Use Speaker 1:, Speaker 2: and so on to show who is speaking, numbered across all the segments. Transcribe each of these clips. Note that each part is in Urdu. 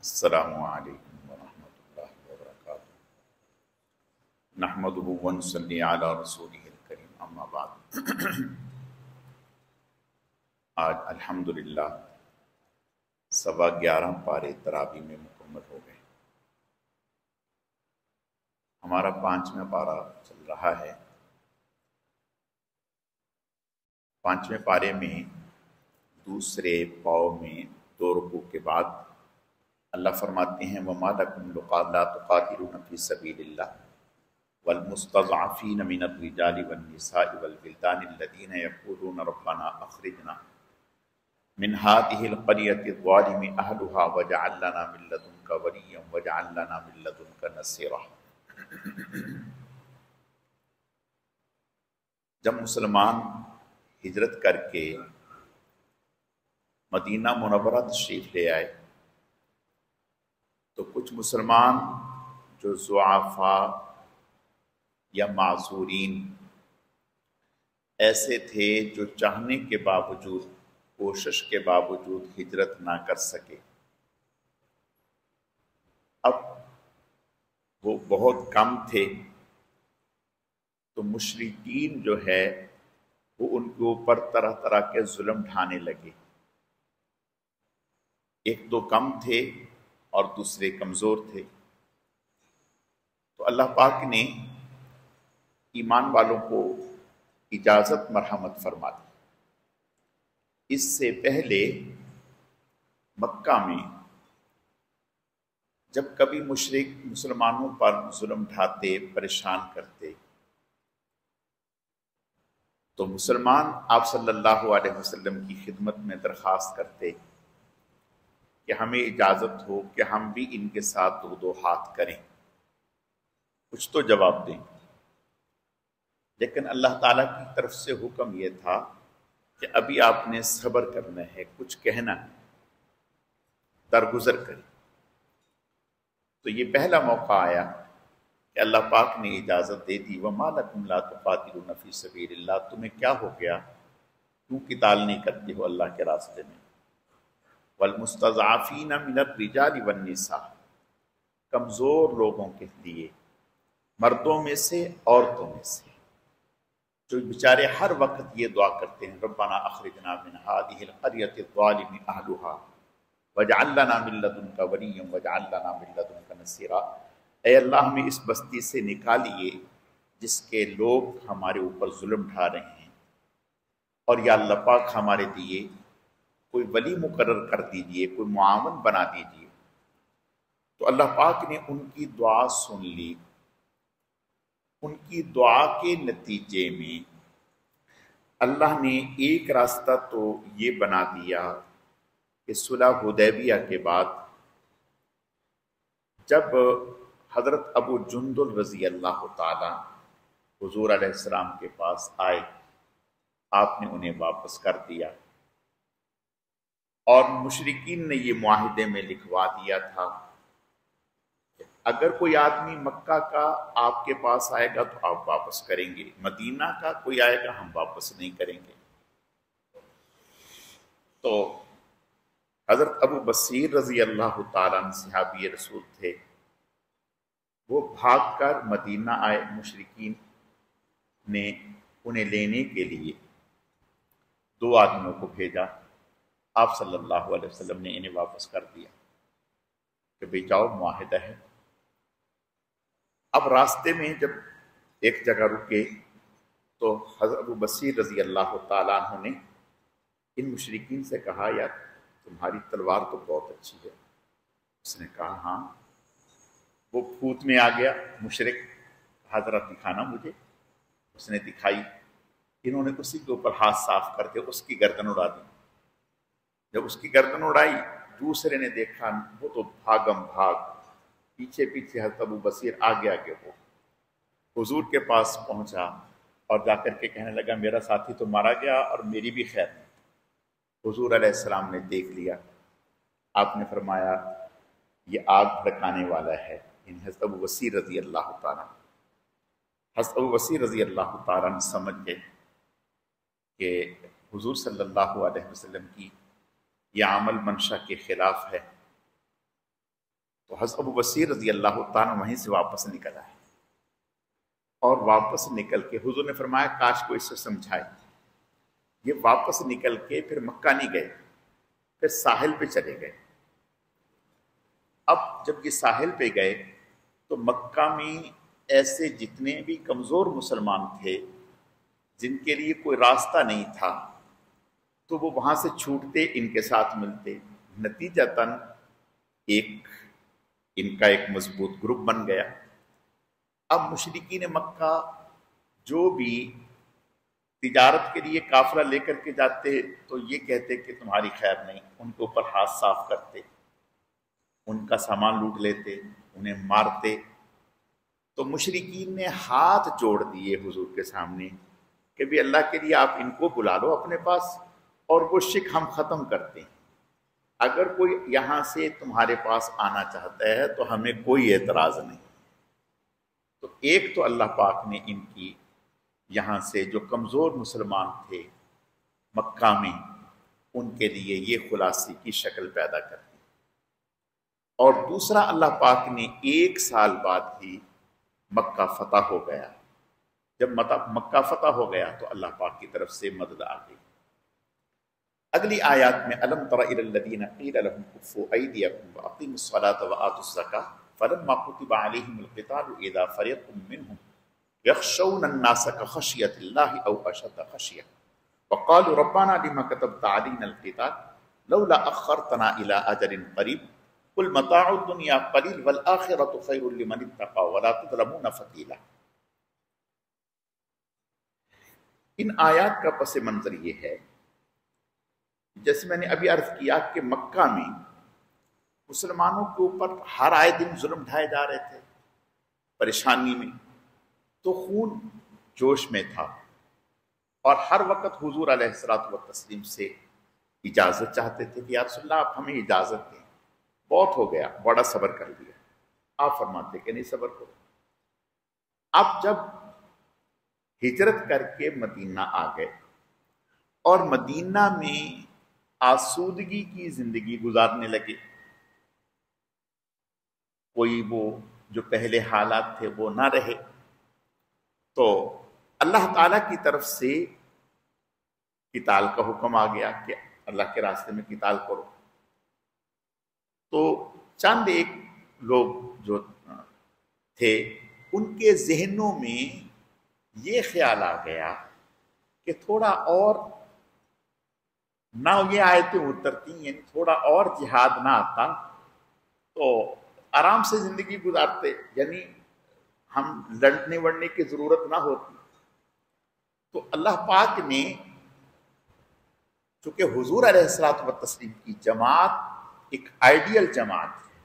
Speaker 1: السلام علیکم ورحمۃ اللہ وبرکاتہ۔ نحمدہ ونصلی علی رسولہ الکریم، اما بعد۔ آج الحمدللہ 11:15 پارے تراویح میں مکمل ہو گئے۔ ہمارا 5واں پارہ چل رہا ہے۔ 5ویں پارے میں دوسرے پاؤ میں 2 رکوع کے بعد اللہ فرماتے ہیں وَمَا لَكُمْ لَا تُقَاتِلُونَ فِي سَبِيلِ اللَّهِ وَالْمُسْتَضْعَفِينَ مِنَ الرِّجَالِ وَالنِّسَاءِ وَالْوِلْدَانِ الَّذِينَ يَقُولُونَ رَبَّنَا أَخْرِجْنَا مِنْ هَٰذِهِ الْقَرْيَةِ الظَّالِمِ أَهْلُهَا وَاجْعَل لَّنَا مِن لَّدُنكَ وَلِيًّا وَاجْعَل لَّنَا مِن لَّدُنكَ نَصِيرًا۔ جب مسلمان ہجرت کر کے مدینہ منورہ تشریف لے آئے تو کچھ مسلمان جو ضعفاء یا معذورین ایسے تھے جو چاہنے کے باوجود، کوشش کے باوجود ہجرت نہ کر سکے، اب وہ بہت کم تھے تو مشرکین جو ہے وہ ان کے اوپر طرح طرح کے ظلم ڈھانے لگے۔ ایک دو کم تھے اور دوسرے کمزور تھے، تو اللہ پاک نے ایمان والوں کو اجازت مرحمت فرما دی۔ اس سے پہلے مکہ میں جب کبھی مشرک مسلمانوں پر ظلم ڈھاتے، پریشان کرتے، تو مسلمان آپ صلی اللہ علیہ وسلم کی خدمت میں درخواست کرتے کہ ہمیں اجازت ہو کہ ہم بھی ان کے ساتھ دو ہاتھ کریں، کچھ تو جواب دیں۔ لیکن اللہ تعالیٰ کی طرف سے حکم یہ تھا کہ ابھی آپ نے صبر کرنا ہے، کچھ کہنا ہے، درگزر کریں۔ تو یہ پہلا موقع آیا کہ اللہ پاک نے اجازت دے دی وَمَا لَكُمْ لَا تُقَاتِلُونَ فِي سَبِيلِ اللَّهِ، تمہیں کیا ہو گیا، کیوں قتال نہیں کرتے ہو اللہ کے راستے میں۔ وَالْمُسْتَضْعَفِينَ مِنَ الرِّجَالِ وَالنِّسَاءِ، کمزور لوگوں کے لیے، مردوں میں سے، عورتوں میں سے، جو بیچارے ہر وقت یہ دعا کرتے ہیں ربنا اخرجنا من هذه القرية الظالم اهلها واجعل لنا من لدنك وليا واجعل لنا من لدنك نصيرا، اے اللہ ہمیں اس بستی سے نکالیے جس کے لوگ ہمارے اوپر ظلم ڈھا رہے ہیں، اور یا اللہ پاک ہمارے لیے کوئی ولی مقرر کر دیجئے، کوئی معاون بنا دیجئے۔ تو اللہ پاک نے ان کی دعا سن لی۔ ان کی دعا کے نتیجے میں اللہ نے ایک راستہ تو یہ بنا دیا کہ صلح حدیبیہ کے بعد جب حضرت ابو جندل رضی اللہ تعالی حضور علیہ السلام کے پاس آئے، آپ نے انہیں واپس کر دیا، اور مشرکین نے یہ معاہدے میں لکھوا دیا تھا کہ اگر کوئی آدمی مکہ کا آپ کے پاس آئے گا تو آپ واپس کریں گے، مدینہ کا کوئی آئے گا ہم واپس نہیں کریں گے۔ تو حضرت ابو بصیر رضی اللہ تعالیٰ عنہ صحابی رسول تھے، وہ بھاگ کر مدینہ آئے۔ مشرکین نے انہیں لینے کے لیے 2 آدمیوں کو بھیجا، آپ صلی اللہ علیہ وسلم نے انہیں واپس کر دیا کہ بھئی جاؤ، معاہدہ ہے۔ اب راستے میں جب ایک جگہ رکے تو حضرت ابو بصیر رضی اللہ تعالیٰ عنہ نے ان مشرکین سے کہا یار تمہاری تلوار تو بہت اچھی ہے۔ اس نے کہا ہاں۔ وہ پھوت میں آ گیا مشرک، حضرت دکھانا مجھے۔ اس نے دکھائی، انہوں نے اسی کے اوپر ہاتھ صاف کر کے اس کی گردن اڑا دی۔ جب اس کی گردن اڑائی، دوسرے نے دیکھا وہ تو بھاگم بھاگ، پیچھے پیچھے حضرت ابو بصیر آگے آگے ہو حضور کے پاس پہنچا اور جا کر کے کہنے لگا میرا ساتھی تو مارا گیا اور میری بھی خیر نہیں۔ حضور علیہ السلام نے دیکھ لیا، آپ نے فرمایا یہ آگ بھڑکانے والا ہے، یعنی حضرت ابو بصیر رضی اللہ تعالیٰ۔ حضرت ابو بصیر رضی اللہ تعالیٰ نے سمجھ گئے کہ حضور صلی اللہ علیہ وسلم کی یہ عمل منشا کے خلاف ہے، تو حضرت ابو بصیر رضی اللہ تعالیٰ وہیں سے واپس نکل آئے، اور واپس نکل کے حضور نے فرمایا کاش کو اس سے سمجھائے۔ یہ واپس نکل کے پھر مکہ نہیں گئے، پھر ساحل پہ چلے گئے۔ اب جب یہ ساحل پہ گئے تو مکہ میں ایسے جتنے بھی کمزور مسلمان تھے جن کے لیے کوئی راستہ نہیں تھا، تو وہ وہاں سے چھوٹتے، ان کے ساتھ ملتے، نتیجتاً ان کا ایک مضبوط گروپ بن گیا۔ اب مشرکین مکہ جو بھی تجارت کے لیے قافلہ لے کر کے جاتے تو یہ کہتے کہ تمہاری خیر نہیں، ان کے اوپر ہاتھ صاف کرتے، ان کا سامان لوٹ لیتے، انہیں مارتے۔ تو مشرکین نے ہاتھ جوڑ دیے حضور کے سامنے کہ بھی اللہ کے لیے آپ ان کو بلا لو اپنے پاس، اور وہ شک ہم ختم کرتے ہیں۔ اگر کوئی یہاں سے تمہارے پاس آنا چاہتا ہے تو ہمیں کوئی اعتراض نہیں۔ تو ایک تو اللہ پاک نے ان کی یہاں سے جو کمزور مسلمان تھے مکہ میں، ان کے لیے یہ خلاصی کی شکل پیدا کر دی، اور دوسرا اللہ پاک نے 1 سال بعد ہی مکہ فتح ہو گیا۔ جب مکہ فتح ہو گیا تو اللہ پاک کی طرف سے مدد آ گئی۔ اگلی آیات میں الم تر الی الذین قیل لهم کفوا ایدیکم واقیموا الصلاة وآتوا الزکاة فلما كتب علیہم القتال اذا فریق منهم یخشون الناس كخشیۃ اللہ او اشد خشیہ وقالوا ربنا لما كتبت علینا القتال لولا اخرتنا الى اجل قریب قل متاع الدنیا قلیل والآخرۃ خیر لمن اتقى ولا تظلمون فتیلا۔ ان آیات کا پس منظر یہ ہے، جیسے میں نے ابھی عرض کیا کہ مکہ میں مسلمانوں کے اوپر ہر آئے دن ظلم ڈھائے جا رہے تھے، پریشانی میں، تو خون جوش میں تھا، اور ہر وقت حضور علیہ الصلوۃ والتسلیم سے اجازت چاہتے تھے کہ یا رسول اللہ آپ ہمیں اجازت دیں، بہت ہو گیا، بڑا صبر کر لیا۔ آپ فرماتے کہ نہیں صبر کرو۔ اب جب ہجرت کر کے مدینہ آ گئے اور مدینہ میں آسودگی کی زندگی گزارنے لگے، کوئی وہ جو پہلے حالات تھے وہ نہ رہے، تو اللہ تعالیٰ کی طرف سے قتال کا حکم آ گیا کہ اللہ کے راستے میں قتال کرو۔ تو چند ایک لوگ جو تھے ان کے ذہنوں میں یہ خیال آ گیا کہ تھوڑا اور نہ یہ آیتیں اترتی، یعنی تھوڑا اور جہاد نہ آتا تو آرام سے زندگی گزارتے، یعنی ہم لڑنے وڑنے کی ضرورت نہ ہوتی۔ تو اللہ پاک نے، چونکہ حضور علیہ الصلوۃ والتسلیم کی جماعت ایک آئیڈیل جماعت ہے،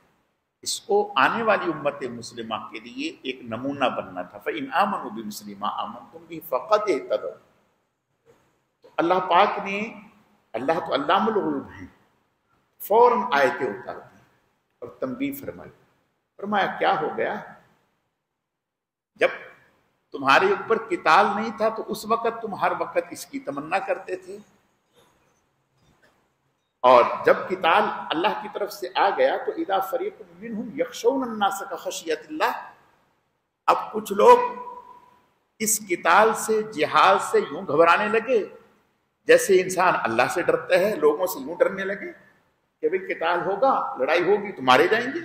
Speaker 1: اس کو آنے والی امت مسلمہ کے لیے ایک نمونہ بننا تھا۔ فَإِنْ آمَنُوا بِمِثْلِ مَا آمَنْتُمْ بِهِ فَقَدِ اهْتَدَوْا۔ تو اللہ پاک نے، اللہ تو علام الغیوب ہیں، فوراً آیتیں اتار دی اور تنبیہ فرمائی۔ فرمایا کیا ہو گیا؟ جب تمہارے اوپر قتال نہیں تھا تو اس وقت تم ہر وقت اس کی تمنا کرتے تھے، اور جب قتال اللہ کی طرف سے آ گیا تو اذا فریق منہم یخشون الناس کخشیۃ اللہ، اب کچھ لوگ اس قتال سے، جہاد سے یوں گھبرانے لگے جیسے انسان اللہ سے ڈرتا ہے، لوگوں سے یوں ڈرنے لگے کہ بھئی قتال ہوگا، لڑائی ہوگی تو مارے جائیں گے۔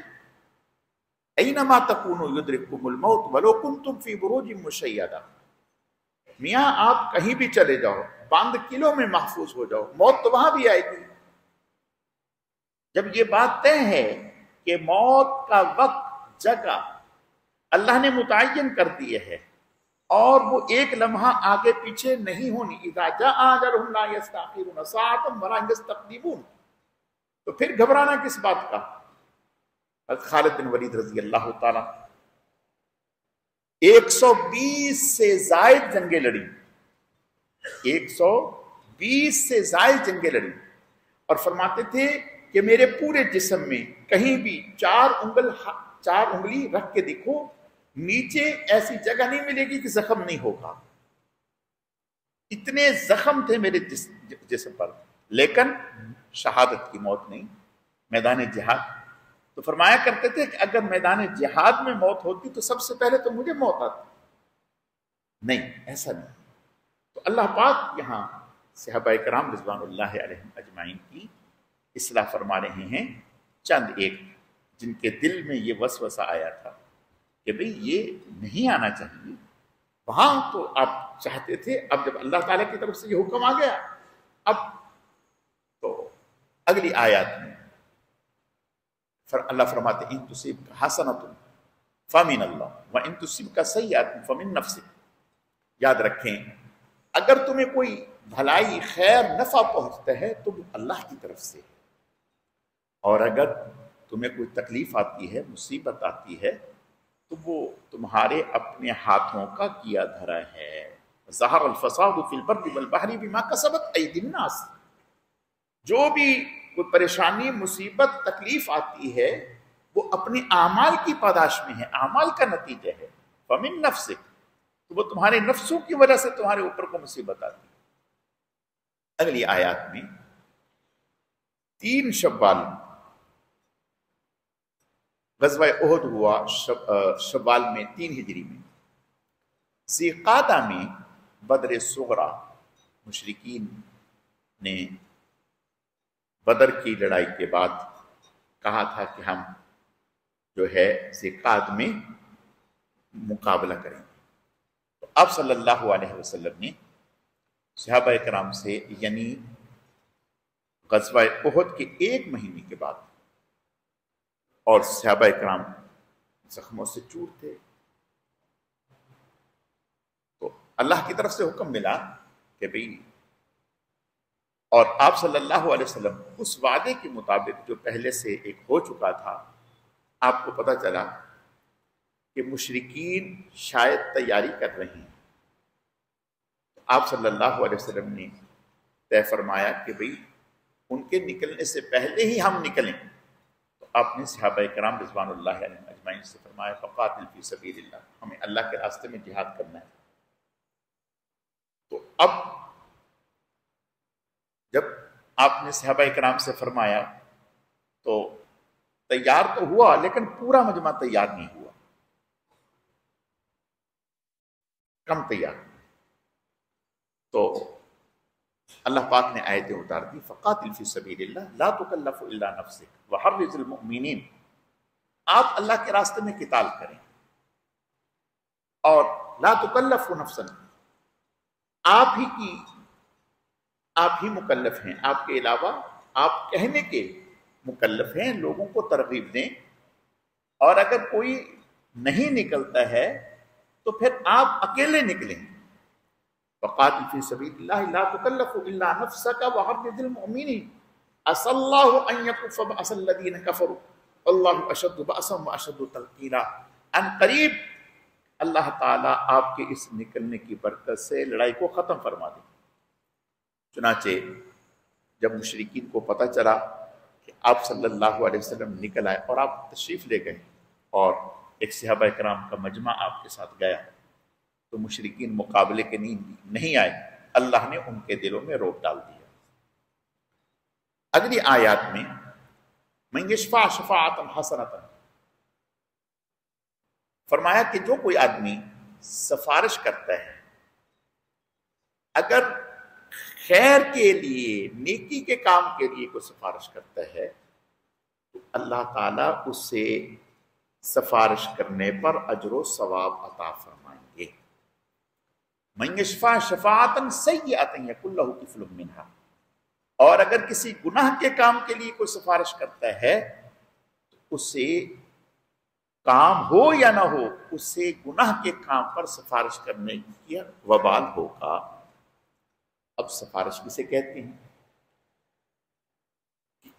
Speaker 1: اینما تکونوا یدرککم الموت ولو کنتم فی بروج مشیدہ، میاں آپ کہیں بھی چلے جاؤ، بند قلعوں میں محفوظ ہو جاؤ، موت تو وہاں بھی آئے گی۔ جب یہ بات طے ہے کہ موت کا وقت، جگہ اللہ نے متعین کر دیے ہے اور وہ ایک لمحہ آگے پیچھے نہیں ہونی، اذا جاء اجلهم لا يستأخرون ساعة ولا يستقدمون، تو پھر گھبرانا کس بات کا؟ حضرت خالد بن ولید رضی اللہ تعالیٰ 120 سے زائد جنگیں لڑی، 120 سے زائد جنگیں لڑی، اور فرماتے تھے کہ میرے پورے جسم میں کہیں بھی 4 انگلی رکھ کے دیکھو، نیچے ایسی جگہ نہیں ملے گی کہ زخم نہیں ہوگا۔ اتنے زخم تھے میرے جسم پر، لیکن شہادت کی موت نہیں، میدان جہاد۔ تو فرمایا کرتے تھے کہ اگر میدان جہاد میں موت ہوتی تو سب سے پہلے تو مجھے موت آتی. نہیں، ایسا نہیں. تو اللہ پاک یہاں صحابہ کرام رضوان اللہ علیہم اجمعین کی اصلاح فرما رہے ہیں. چند ایک جن کے دل میں یہ وسوسہ آیا تھا کہ بھئی یہ نہیں آنا چاہیے، وہاں تو آپ چاہتے تھے، اب جب اللہ تعالیٰ کی طرف سے یہ حکم آ گیا، اب تو اگلی آیات میں اللہ فرماتے ان تصیبک حسنۃ فمن اللہ وان تصیبک سیئۃ فمن نفسک. یاد رکھیں، اگر تمہیں کوئی بھلائی، خیر، نفع پہنچتا ہے تو وہ اللہ کی طرف سے ہے، اور اگر تمہیں کوئی تکلیف آتی ہے، مصیبت آتی ہے، تو وہ تمہارے اپنے ہاتھوں کا کیا دھرا ہے. ظہر الفساد فی البر والبحر بما کسبت ایدی الناس. جو بھی کوئی پریشانی، مصیبت، تکلیف آتی ہے وہ اپنے اعمال کی پاداش میں ہے، اعمال کا نتیجہ ہے. فمن نفسک، تو وہ تمہارے نفسوں کی وجہ سے تمہارے اوپر کو مصیبت آتی ہے. اگلی آیات میں 3 شوال، غزوہ احد ہوا شوال میں 3 ہجری میں. ذی قعدہ میں بدر صغرا، مشرکین نے بدر کی لڑائی کے بعد کہا تھا کہ ہم جو ہے ذی قعدہ میں مقابلہ کریں. تو آپ صلی اللہ علیہ وسلم نے صحابہ کرام سے، یعنی غزوہ احد کے 1 مہینے کے بعد، اور صحابہ کرام زخموں سے چور تھے، تو اللہ کی طرف سے حکم ملا کہ بھئی، اور آپ صلی اللہ علیہ وسلم اس وعدے کے مطابق جو پہلے سے ایک ہو چکا تھا، آپ کو پتہ چلا کہ مشرکین شاید تیاری کر رہے ہیں. آپ صلی اللہ علیہ وسلم نے طے فرمایا کہ بھئی ان کے نکلنے سے پہلے ہی ہم نکلیں. تو آپ نے صحابہ کرام رضوان اللہ علیہم اجمعین سے فرمایا فقاتل فی سبیل اللہ، ہمیں اللہ کے راستے میں جہاد کرنا ہے. تو اب جب آپ نے صحابہ کرام سے فرمایا تو تیار تو ہوا، لیکن پورا مجمع تیار نہیں ہوا، کم تیار. تو اللہ پاک نے آیتیں اتار دی فقاتل فی سبیل اللہ لا تکلف الا نفسک وحرض المؤمنین. آپ اللہ کے راستے میں قتال کریں، اور لا تکلف نفسا، آپ ہی مکلف ہیں، آپ کے علاوہ آپ کہنے کے مکلف ہیں، لوگوں کو ترغیب دیں. اور اگر کوئی نہیں نکلتا ہے تو پھر آپ اکیلے نکلیں. وقاتل فی سبیل اللہ لا تکلف الا نفسک وحرض المؤمنین عسى اللہ ان یکف بأس الذین کفروا اللہ اشد بأسا واشد تنکیلا. ان قریب اللہ تعالیٰ آپ کے اس نکلنے کی برکت سے لڑائی کو ختم فرما دے. چنانچہ جب مشرکین کو پتہ چلا کہ آپ صلی اللہ علیہ وسلم نکل آئے اور آپ تشریف لے گئے اور ایک صحابہ کرام کا مجمع آپ کے ساتھ گیا، تو مشرکین مقابلے کے نہیں آئے. اللہ نے ان کے دلوں میں روک ڈال دیا. اگلی آیات میں من یشفع شفاعۃ حسنۃ، فرمایا کہ جو کوئی آدمی سفارش کرتا ہے، اگر خیر کے لیے، نیکی کے کام کے لیے کوئی سفارش کرتا ہے، تو اللہ تعالیٰ اس سے سفارش کرنے پر اجر و ثواب عطا فرمائیں گے. من یشفع شفاعۃ سیئۃ یکن لہ کفل منہا. اور اگر کسی گناہ کے کام کے لیے کوئی سفارش کرتا ہے تو اس سے کام ہو یا نہ ہو، اس سے گناہ کے کام پر سفارش کرنے کی وبال ہوگا. اب سفارش کسے کہتے ہیں؟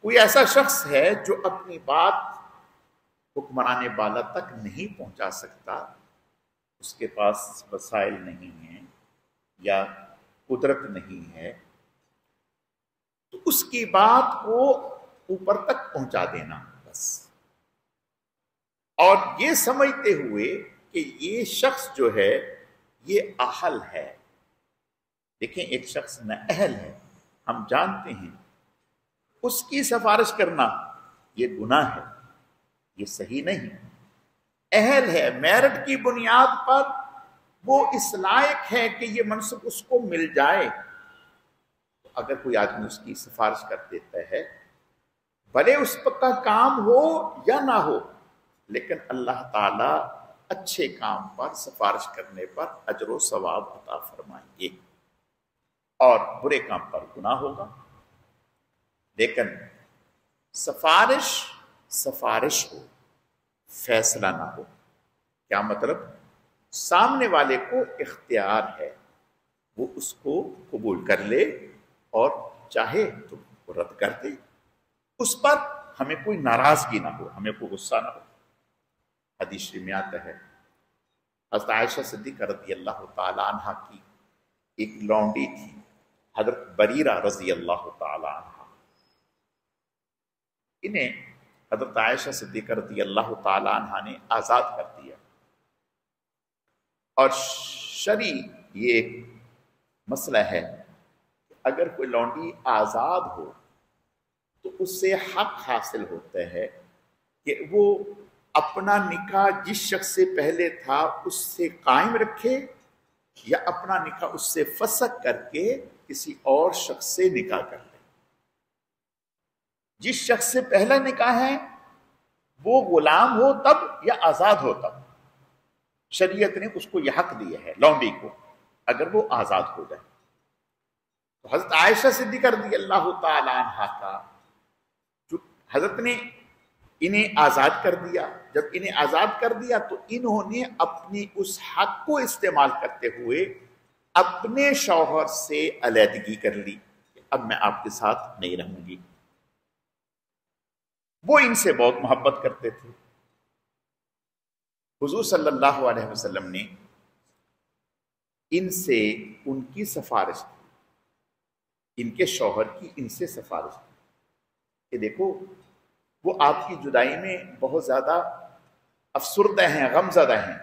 Speaker 1: کوئی ایسا شخص ہے جو اپنی بات حکمران بالا تک نہیں پہنچا سکتا، اس کے پاس وسائل نہیں ہیں یا قدرت نہیں ہے، تو اس کی بات کو اوپر تک پہنچا دینا بس. اور یہ سمجھتے ہوئے کہ یہ شخص جو ہے یہ اہل ہے. دیکھیں، ایک شخص نہ اہل ہے، ہم جانتے ہیں، اس کی سفارش کرنا یہ گناہ ہے. یہ صحیح نہیں. اہل ہے، میرٹ کی بنیاد پر وہ اس لائق ہے کہ یہ منصب اس کو مل جائے. تو اگر کوئی آدمی اس کی سفارش کر دیتا ہے، بھلے اس کا کام ہو یا نہ ہو، لیکن اللہ تعالی اچھے کام پر سفارش کرنے پر اجر و ثواب عطا فرمائیں گے، اور برے کام پر گناہ ہوگا. لیکن سفارش ہو، فیصلہ نہ ہو. کیا مطلب؟ سامنے والے کو اختیار ہے، وہ اس کو قبول کر لے اور چاہے تو رد کر دے. اس پر ہمیں کوئی ناراضگی نہ ہو، ہمیں کوئی غصہ نہ ہو. حدیث شریف میں آتا ہے حضرت عائشہ صدیقہ رضی اللہ تعالی عنہ کی ایک لونڈی تھی، حضرت بریرہ رضی اللہ تعالی عنہ. انہیں حضرت عائشہ صدیقہ رضی اللہ تعالی عنہ نے آزاد کر دیا. اور شرعی یہ ایک مسئلہ ہے کہ اگر کوئی لونڈی آزاد ہو تو اس سے حق حاصل ہوتا ہے کہ وہ اپنا نکاح جس شخص سے پہلے تھا اس سے قائم رکھے، یا اپنا نکاح اس سے فسخ کر کے کسی اور شخص سے نکاح کر لے. جس شخص سے پہلا نکاح ہے وہ غلام ہو تب یا آزاد ہو تب، شریعت نے اس کو یہ حق دیا ہے لونڈی کو، اگر وہ آزاد ہو جائے. تو حضرت عائشہ صدیقہ رضی اللہ تعالی عنہ کا جو حضرت نے انہیں آزاد کر دیا، جب انہیں آزاد کر دیا تو انہوں نے اپنی اس حق کو استعمال کرتے ہوئے اپنے شوہر سے علیحدگی کر لی کہ اب میں آپ کے ساتھ نہیں رہوں گی. وہ ان سے بہت محبت کرتے تھے. حضور صلی اللہ علیہ وسلم نے ان سے ان کی سفارش کی، ان کے شوہر کی ان سے سفارش کی کہ دیکھو وہ آپ کی جدائی میں بہت زیادہ افسردہ ہیں، غم زدہ ہیں،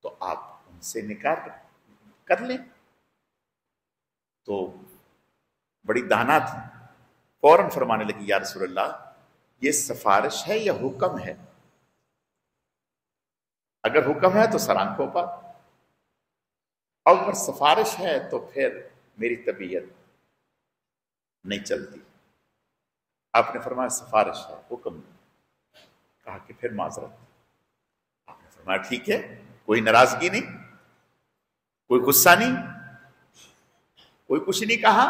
Speaker 1: تو آپ ان سے نکاح کر لیں. تو بڑی دانا تھی، فوراً فرمانے لگی یا رسول اللہ یہ سفارش ہے یا حکم ہے؟ اگر حکم ہے تو سر آنکھوں پر، اور اگر سفارش ہے تو پھر میری طبیعت نہیں چلتی. آپ نے فرمایا سفارش ہے، حکم نہیں. کہا کہ پھر معذرت. آپ نے فرمایا ٹھیک ہے، کوئی ناراضگی نہیں، کوئی غصہ نہیں، کوئی کچھ نہیں کہا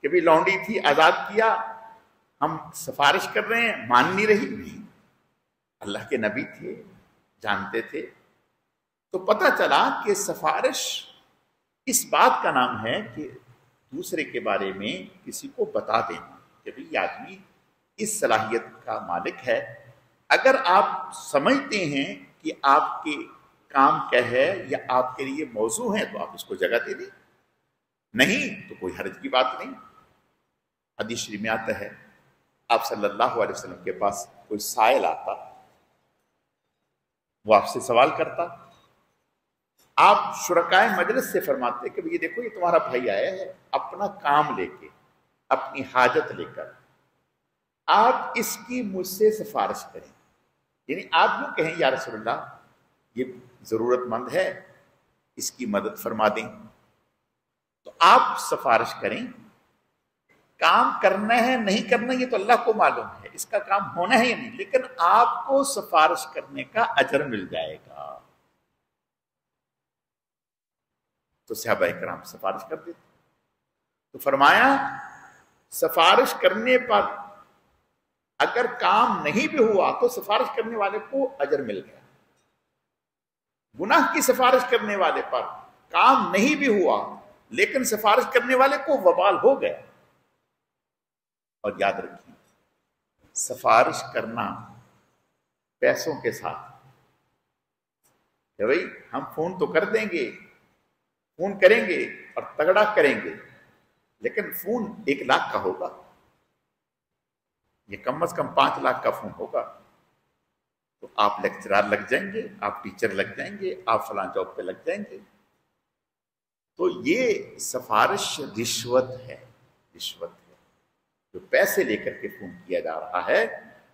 Speaker 1: کہ بھی لونڈی تھی آزاد کیا، ہم سفارش کر رہے ہیں مان نہیں رہی. نہیں، اللہ کے نبی تھے، جانتے تھے. تو پتہ چلا کہ سفارش اس بات کا نام ہے کہ دوسرے کے بارے میں کسی کو بتا دینا کہ بھی یہ آدمی اس صلاحیت کا مالک ہے. اگر آپ سمجھتے ہیں کہ آپ کے کام کیا ہے یا آپ کے لیے موضوع ہے تو آپ اس کو جگہ دے دیں، نہیں تو کوئی حرج کی بات نہیں. حدیث شریف میں آتا ہے آپ صلی اللہ علیہ وسلم کے پاس کوئی سائل آتا، وہ آپ سے سوال کرتا، آپ شرکائے مجلس سے فرماتے کہ یہ دیکھو یہ تمہارا بھائی آیا ہے اپنا کام لے کے، اپنی حاجت لے کر، آپ اس کی مجھ سے سفارش کریں. یعنی آپ یوں کہیں یا رسول اللہ یہ ضرورت مند ہے، اس کی مدد فرما دیں. تو آپ سفارش کریں. کام کرنا ہے نہیں کرنا یہ تو اللہ کو معلوم ہے، اس کا کام ہونا ہے یا نہیں، لیکن آپ کو سفارش کرنے کا اجر مل جائے گا. تو صحابہ کرام سفارش کر دیتے. تو فرمایا سفارش کرنے پر اگر کام نہیں بھی ہوا تو سفارش کرنے والے کو اجر مل گیا. گناہ کی سفارش کرنے والے پر کام نہیں بھی ہوا لیکن سفارش کرنے والے کو وبال ہو گیا. اور یاد رکھیے سفارش کرنا پیسوں کے ساتھ کہ بھائی ہم فون تو کر دیں گے، فون کریں گے اور تگڑا کریں گے، لیکن فون 1 لاکھ کا ہوگا، یہ کم از کم 5 لاکھ کا فون ہوگا. تو آپ لیکچرار لگ جائیں گے، آپ ٹیچر لگ جائیں گے، آپ فلاں جاب پہ لگ جائیں گے. تو یہ سفارش رشوت ہے، رشوت ہے. جو پیسے لے کر کے فون کیا جا رہا ہے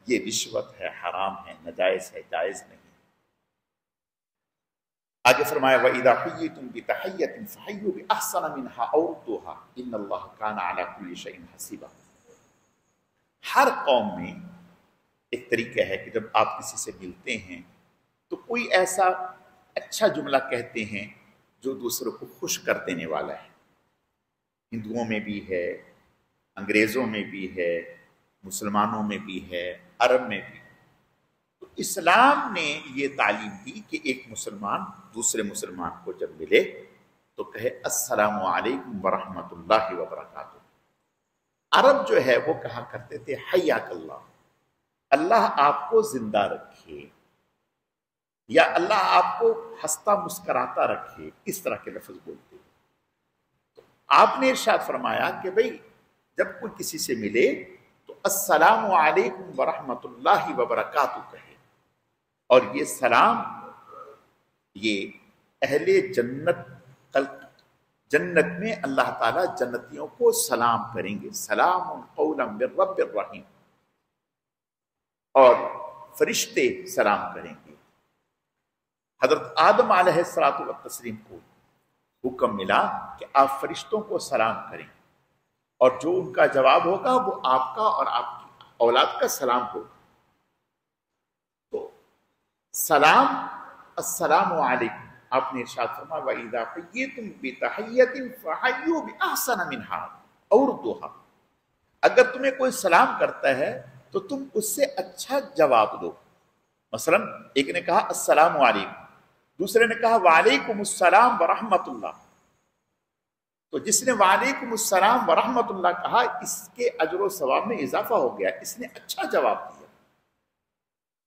Speaker 1: یہ رشوت ہے، حرام ہے، ناجائز ہے، جائز نہیں۔ آگے فرمایا وَإِذَا حُيِّيتُم بِتَحِيَّةٍ فَحَيُّوا بِأَحْسَنَ مِنْهَا أَوْ رُدُّوهَا إِنَّ اللَّهَ كَانَ عَلَى كُلِّ شَيْءٍ حَسِيبًا۔ ہر قوم میں ایک طریقہ ہے کہ جب آپ کسی سے ملتے ہیں تو کوئی ایسا اچھا جملہ کہتے ہیں جو دوسروں کو خوش کر دینے والا ہے۔ ہندوؤں میں بھی ہے، انگریزوں میں بھی ہے، مسلمانوں میں بھی ہے، عرب میں بھی۔ تو اسلام نے یہ تعلیم دی کہ ایک مسلمان دوسرے مسلمان کو جب ملے تو کہے السلام علیکم ورحمۃ اللہ وبرکاتہ۔ عرب جو ہے وہ کہا کرتے تھے حیاک اللہ، اللہ آپ کو زندہ رکھے، یا اللہ آپ کو ہنستا مسکراتا رکھے، اس طرح کے لفظ بولتے ہیں۔ تو آپ نے ارشاد فرمایا کہ بھئی جب کوئی کسی سے ملے تو السلام علیکم ورحمۃ اللہ وبرکاتہ کہے، اور یہ سلام یہ اہل جنت جنت میں اللہ تعالیٰ جنتیوں کو سلام کریں گے، سلام قولا من رب الرحیم، اور فرشتے سلام کریں گے۔ حضرت آدم علیہ الصلوۃ والتسلیم کو حکم ملا کہ آپ فرشتوں کو سلام کریں، اور جو ان کا جواب ہوگا وہ آپ کا اور آپ کی اولاد کا سلام ہوگا۔ تو سلام السلام علیکم، آپ نے ارشاد فرمایا وَإِذَا حُيِّيتُم بِتَحِيَّةٍ فَحَيُّوا بِأَحْسَنَ مِنْهَا أَوْ رُدُّوهَا۔ اگر تمہیں کوئی سلام کرتا ہے تو تم اس سے اچھا جواب دو۔ مثلا ایک نے کہا السلام علیکم، دوسرے نے کہا وعلیکم السلام ورحمۃ اللہ، تو جس نے وعلیکم السلام ورحمۃ اللہ کہا اس کے اجر و ثواب میں اضافہ ہو گیا، اس نے اچھا جواب دیا۔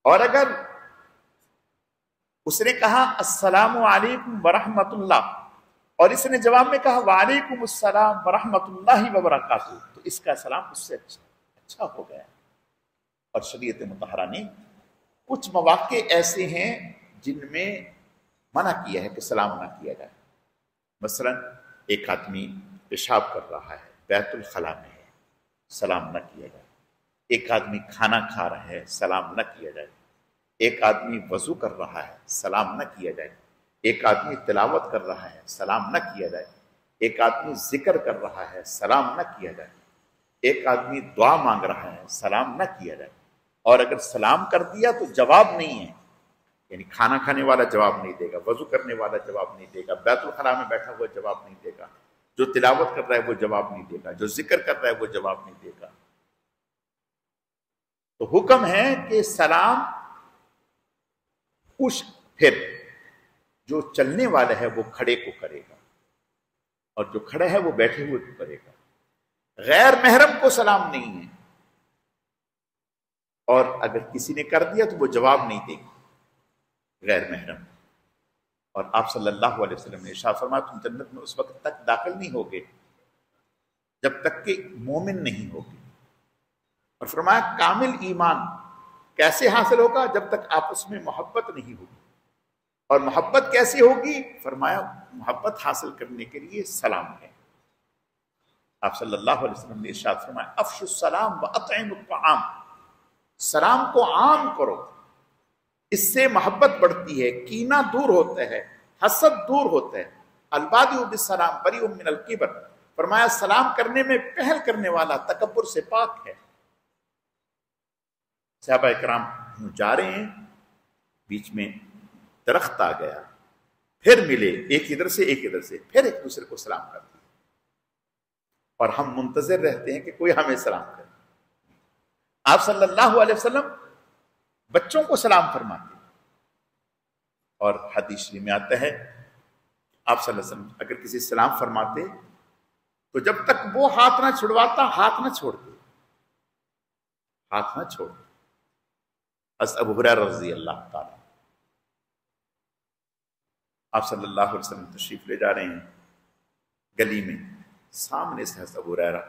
Speaker 1: اور اگر اس نے کہا السلام علیکم ورحمۃ اللہ اور اس نے جواب میں کہا وعلیکم السلام ورحمۃ اللہ وبرکاتہ، تو اس کا سلام اس سے اچھا ہو گیا۔ اور شریعت مطہرہ نے کچھ مواقع ایسے ہیں جن میں منع کیا ہے کہ سلام نہ کیا جائے۔ مثلا ایک آدمی پیشاب کر رہا ہے، بیت الخلاء میں ہے، سلام نہ کیا جائے۔ ایک آدمی کھانا کھا رہا ہے، سلام نہ کیا جائے۔ ایک آدمی وضو کر رہا ہے، سلام نہ کیا جائے۔ ایک آدمی تلاوت کر رہا ہے، سلام نہ کیا جائے۔ ایک آدمی ذکر کر رہا ہے، سلام نہ کیا جائے۔ ایک آدمی دعا مانگ رہا ہے، سلام نہ کیا جائے۔ اور اگر سلام کر دیا تو جواب نہیں ہے، یعنی کھانا کھانے والا جواب نہیں دے گا، وضو کرنے والا جواب نہیں دے گا، بیت الخلاء میں بیٹھا ہوا جواب نہیں دے گا، جو تلاوت کر رہا ہے وہ جواب نہیں دے گا، جو ذکر کر رہا ہے وہ جواب نہیں دے گا۔ تو حکم ہے کہ سلام پھر جو چلنے والا ہے وہ کھڑے کو کرے گا، اور جو کھڑا ہے وہ بیٹھے ہوئے کو کرے گا۔ غیر محرم کو سلام نہیں ہے، اور اگر کسی نے کر دیا تو وہ جواب نہیں دے گی، غیر محرم۔ اور آپ صلی اللہ علیہ وسلم نے ارشاد فرمایا تم جنت میں اس وقت تک داخل نہیں ہوگے جب تک کہ مومن نہیں ہوگے۔ اور فرمایا کامل ایمان کیسے حاصل ہوگا؟ جب تک آپس میں محبت نہیں ہوگی۔ اور محبت کیسے ہوگی؟ فرمایا محبت حاصل کرنے کے لیے سلام ہے۔ آپ صلی اللہ علیہ وسلم نے ارشاد فرمایا افشوا السلام واطعموا الطعام، سلام کو عام کرو، اس سے محبت بڑھتی ہے، کینہ دور ہوتا ہے، حسد دور ہوتا ہے۔ البادئ بالسلام بریء من الکبر، فرمایا سلام کرنے میں پہل کرنے والا تکبر سے پاک ہے۔ صحابہ کرام جا رہے ہیں، بیچ میں درخت آ گیا، پھر ملے، ایک ادھر سے ایک ادھر سے، پھر ایک دوسرے کو سلام کر دیا، اور ہم منتظر رہتے ہیں کہ کوئی ہمیں سلام کرے۔ آپ صلی اللہ علیہ وسلم بچوں کو سلام فرماتے، اور حدیث شریف میں آتا ہے آپ صلی اللہ علیہ وسلم اگر کسی سلام فرماتے تو جب تک وہ ہاتھ نہ چھڑواتا ہاتھ نہ چھوڑتے، ہاتھ نہ چھوڑتے۔ حضرت ابو ہریرہ رضی اللہ تعالیٰ، آپ صلی اللہ علیہ وسلم تشریف لے جا رہے ہیں گلی میں، سامنے سے حضرت ابو ہریرہ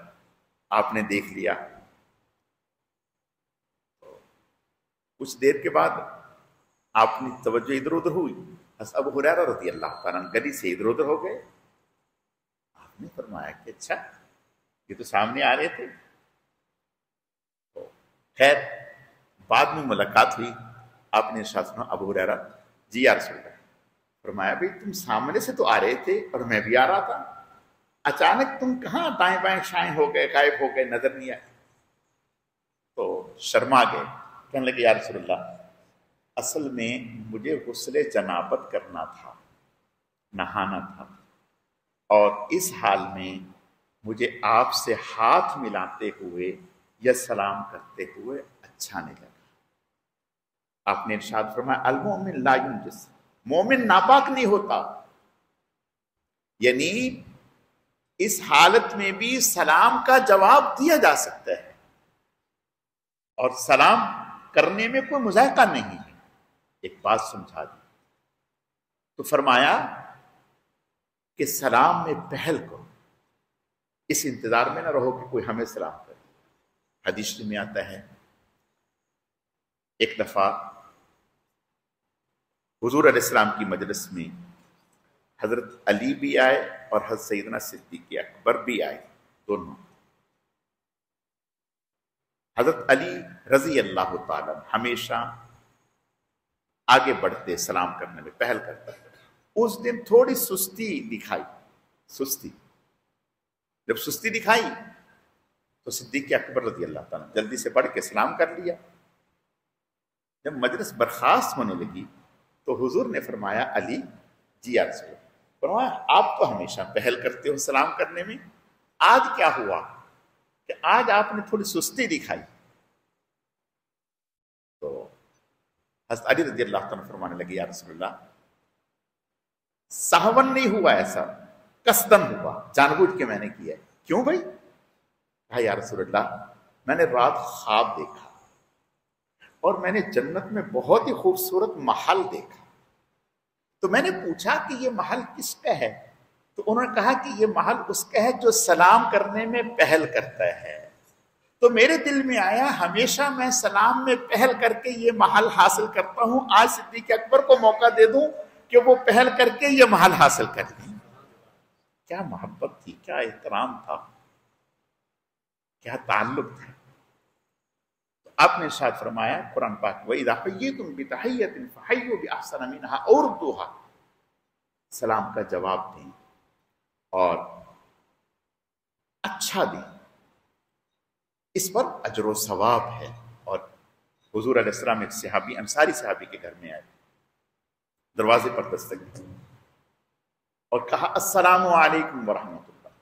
Speaker 1: آپ نے دیکھ لیا، کچھ دیر کے بعد آپ نے توجہ ادھر ادھر ہوئی، حضرت ابو ہریرہ رضی اللہ تعالیٰ گلی سے ادھر ادھر ہو گئے۔ آپ نے فرمایا کہ اچھا یہ تو سامنے آ رہے تھے۔ خیر بعد میں ملاقات ہوئی، آپ نے ارشاد فرمایا ابو ہریرہ جی یا رسول اللہ، فرمایا بھائی تم سامنے سے تو آ رہے تھے اور میں بھی آ رہا تھا، اچانک تم کہاں دائیں بائیں شائیں ہو گئے، غائب ہو گئے، نظر نہیں آئے؟ تو شرما گئے، کہنے لگے یا رسول اللہ اصل میں مجھے غسل جنابت کرنا تھا، نہانا تھا، اور اس حال میں مجھے آپ سے ہاتھ ملاتے ہوئے یا سلام کرتے ہوئے اچھا نہیں لگا۔ آپ نے ارشاد فرمایا المؤمن لا ينجس، مومن ناپاک نہیں ہوتا، یعنی اس حالت میں بھی سلام کا جواب دیا جا سکتا ہے اور سلام کرنے میں کوئی مذائقہ نہیں ہے۔ ایک بات سمجھا دی تو فرمایا کہ سلام میں پہل کرو، اس انتظار میں نہ رہو کہ کوئی ہمیں سلام کرے۔ حدیث میں آتا ہے ایک دفعہ حضور علیہ السلام کی مجلس میں حضرت علی بھی آئے اور حضرت سیدنا صدیق اکبر بھی آئے، دونوں۔ حضرت علی رضی اللہ تعالیٰ ہمیشہ آگے بڑھتے، سلام کرنے میں پہل کرتا ہے۔ اس دن تھوڑی سستی دکھائی، سستی جب سستی دکھائی تو صدیق اکبر رضی اللہ تعالیٰ جلدی سے بڑھ کے سلام کر لیا۔ جب مجلس برخاست ہونے لگی تو حضور نے فرمایا علی جی یا رسول اللہ، فرمایا آپ تو ہمیشہ پہل کرتے ہو سلام کرنے میں، آج کیا ہوا کہ آج آپ نے تھوڑی سستی دکھائی؟ تو حضرت علی رضی اللہ تعالیٰ فرمانے لگے یا رسول اللہ سہون نہیں ہوا، ایسا قصدن ہوا، جان بوجھ کے میں نے کیا ہے۔ کیوں بھائی؟ کہا یا رسول اللہ میں نے رات خواب دیکھا اور میں نے جنت میں بہت ہی خوبصورت محل دیکھا، تو میں نے پوچھا کہ یہ محل کس کا ہے؟ تو انہوں نے کہا کہ یہ محل اس کا ہے جو سلام کرنے میں پہل کرتا ہے۔ تو میرے دل میں آیا ہمیشہ میں سلام میں پہل کر کے یہ محل حاصل کرتا ہوں، آج صدیق اکبر کو موقع دے دوں کہ وہ پہل کر کے یہ محل حاصل کر لیں۔ کیا محبت تھی، کیا احترام تھا، کیا تعلق تھا۔ تو آپ نے ارشاد فرمایا قرآن پاک وَإِذَا حَيِّيتُم بِتَحِيَّةٍ فَحَيُّوا بِأَحْسَنَ مِنْهَا أَوْ رُدُّوهَا، سلام کا جواب دیں اور اچھا دیں، اس پر اجر و ثواب ہے۔ اور حضور علیہ السلام ایک صحابی، انصاری صحابی کے گھر میں آئے، دروازے پر دستک دی اور کہا السلام علیکم ورحمۃ اللہ،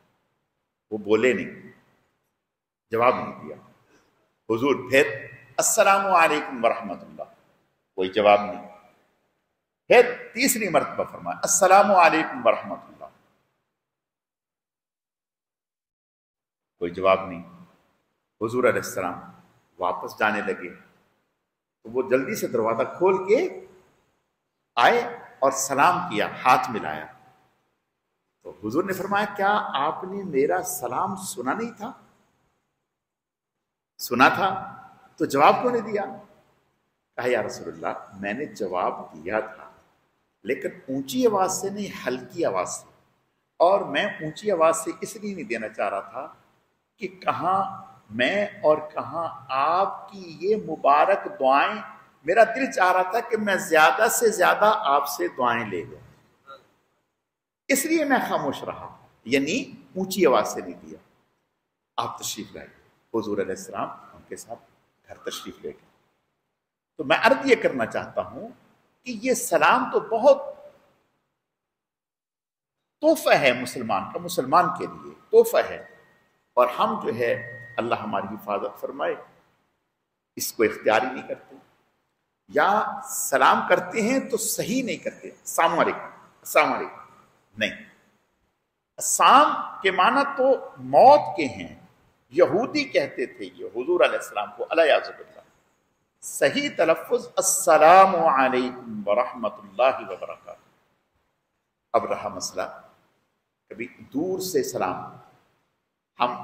Speaker 1: وہ بولے نہیں، جواب نہیں دیا۔ حضور پھر السلام علیکم ورحمۃ اللہ، کوئی جواب نہیں۔ پھر تیسری مرتبہ فرمایا السلام علیکم ورحمۃ اللہ، کوئی جواب نہیں۔ حضور علیہ السلام واپس جانے لگے تو وہ جلدی سے دروازہ کھول کے آئے اور سلام کیا، ہاتھ ملایا۔ تو حضور نے فرمایا کیا آپ نے میرا سلام سنا نہیں تھا؟ سنا تھا تو جواب کیوں نہیں دیا؟ کہا یا رسول اللہ میں نے جواب دیا تھا لیکن اونچی آواز سے نہیں، ہلکی آواز سے، اور میں اونچی آواز سے اس لیے نہیں دینا چاہ رہا تھا کہ کہاں میں اور کہاں آپ کی یہ مبارک دعائیں، میرا دل چاہ رہا تھا کہ میں زیادہ سے زیادہ آپ سے دعائیں لے لوں، اس لیے میں خاموش رہا، یعنی اونچی آواز سے نہیں دیا۔ آپ تشریف لائے، حضور علیہ السلام ان کے ساتھ گھر تشریف لے گئے۔ تو میں عرض یہ کرنا چاہتا ہوں کہ یہ سلام تو بہت تحفہ ہے مسلمان کا، مسلمان کے لیے تحفہ ہے، اور ہم جو ہے اللہ ہماری حفاظت فرمائے اس کو اختیار ہی نہیں کرتے، یا سلام کرتے ہیں تو صحیح نہیں کرتے، السلام علیکم السلام علیکم نہیں۔ السلام کے معنی تو موت کے ہیں، یہودی کہتے تھے یہ حضور علیہ السلام کو علیہ باللہ۔ صحیح تلفظ السلام علیکم ورحمۃ اللہ وبرکاتہ۔ اب رہا مسئلہ کبھی دور سے سلام ہم